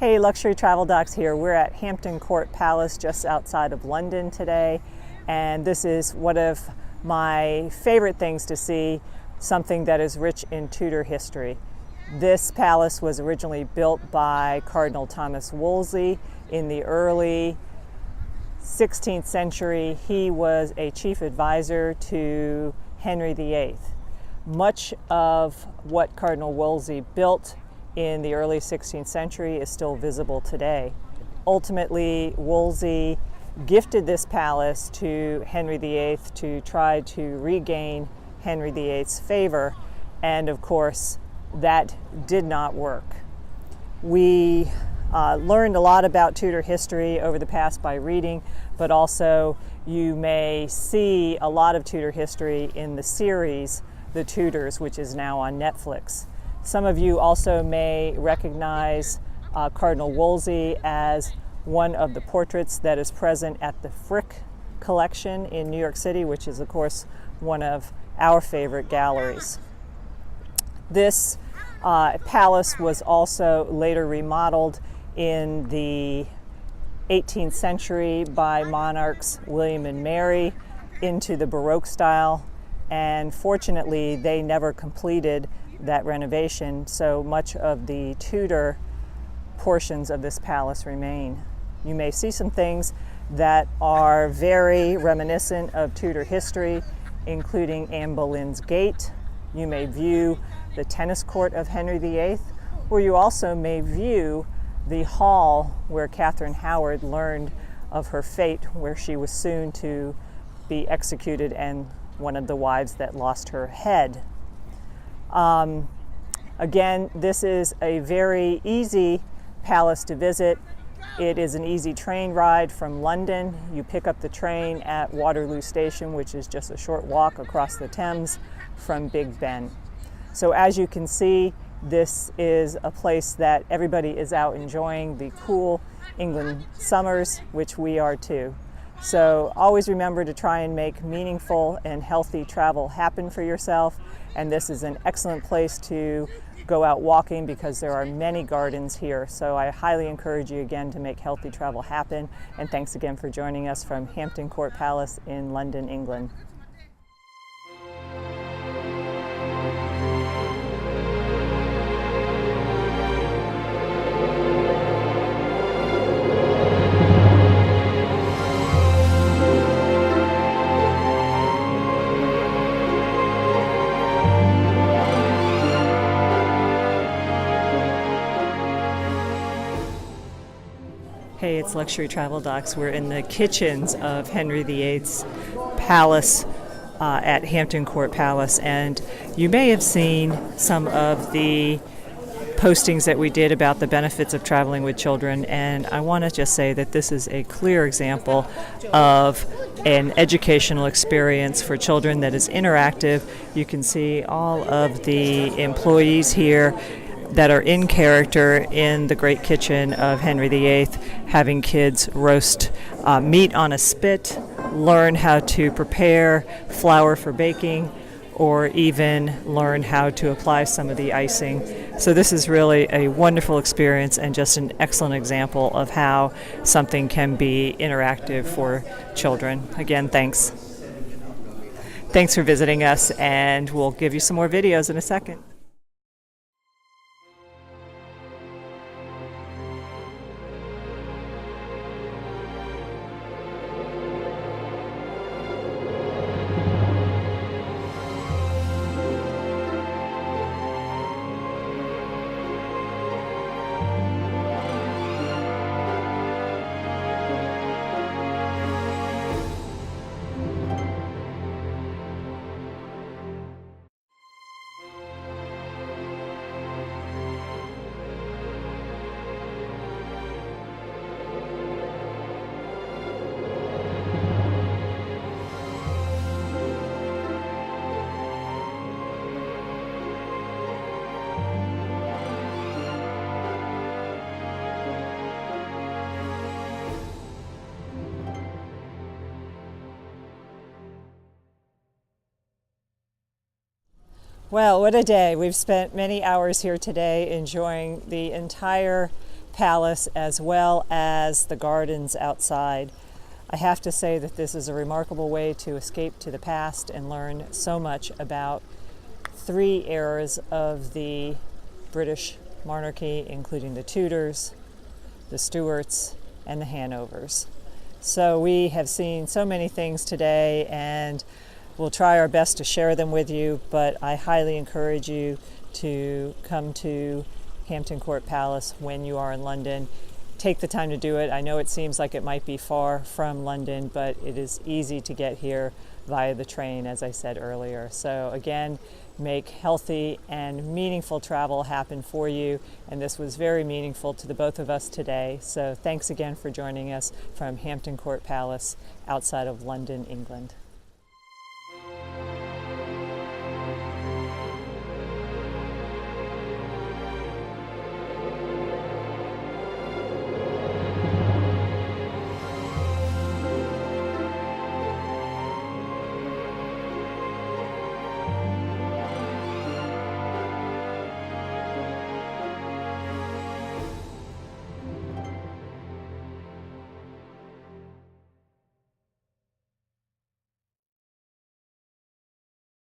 Hey, Luxury Travel Docs here. We're at Hampton Court Palace just outside of London today, and this is one of my favorite things to see, something that is rich in Tudor history. This palace was originally built by Cardinal Thomas Wolsey in the early 16th century. He was a chief advisor to Henry VIII. Much of what Cardinal Wolsey built in the early 16th century is still visible today. Ultimately, Wolsey gifted this palace to Henry VIII to try to regain Henry VIII's favor, and of course, that did not work. We learned a lot about Tudor history over the past by reading, but also you may see a lot of Tudor history in the series The Tudors, which is now on Netflix. Some of you also may recognize Cardinal Wolsey as one of the portraits that is present at the Frick collection in New York City, which is of course one of our favorite galleries. This palace was also later remodeled in the 18th century by monarchs William and Mary into the Baroque style, and fortunately they never completed that renovation, so much of the Tudor portions of this palace remain. You may see some things that are very reminiscent of Tudor history, including Anne Boleyn's Gate. You may view the tennis court of Henry VIII, or you also may view the hall where Catherine Howard learned of her fate, where she was soon to be executed and one of the wives that lost her head. Again, this is a very easy palace to visit. It is an easy train ride from London. You pick up the train at Waterloo Station, which is just a short walk across the Thames from Big Ben. So as you can see, this is a place that everybody is out enjoying the cool England summers, which we are too. So always remember to try and make meaningful and healthy travel happen for yourself. And this is an excellent place to go out walking because there are many gardens here. So I highly encourage you again to make healthy travel happen. And thanks again for joining us from Hampton Court Palace in London, England. Hey, it's Luxury Travel Docs. We're in the kitchens of Henry VIII's palace at Hampton Court Palace, and you may have seen some of the postings that we did about the benefits of traveling with children, and I want to just say that this is a clear example of an educational experience for children that is interactive. You can see all of the employees here that are in character in the great kitchen of Henry VIII, having kids roast meat on a spit, learn how to prepare flour for baking, or even learn how to apply some of the icing. So this is really a wonderful experience and just an excellent example of how something can be interactive for children. Again, thanks. Thanks for visiting us, and we'll give you some more videos in a second. Well, what a day. We've spent many hours here today enjoying the entire Palace as well as the gardens outside. I have to say that this is a remarkable way to escape to the past and learn so much about 3 eras of the British monarchy, including the Tudors, the Stuarts, and the Hanovers. So we have seen so many things today, and we'll try our best to share them with you, but I highly encourage you to come to Hampton Court Palace when you are in London. Take the time to do it. I know it seems like it might be far from London, but it is easy to get here via the train, as I said earlier. So again, make healthy and meaningful travel happen for you. And this was very meaningful to the both of us today. So thanks again for joining us from Hampton Court Palace outside of London, England.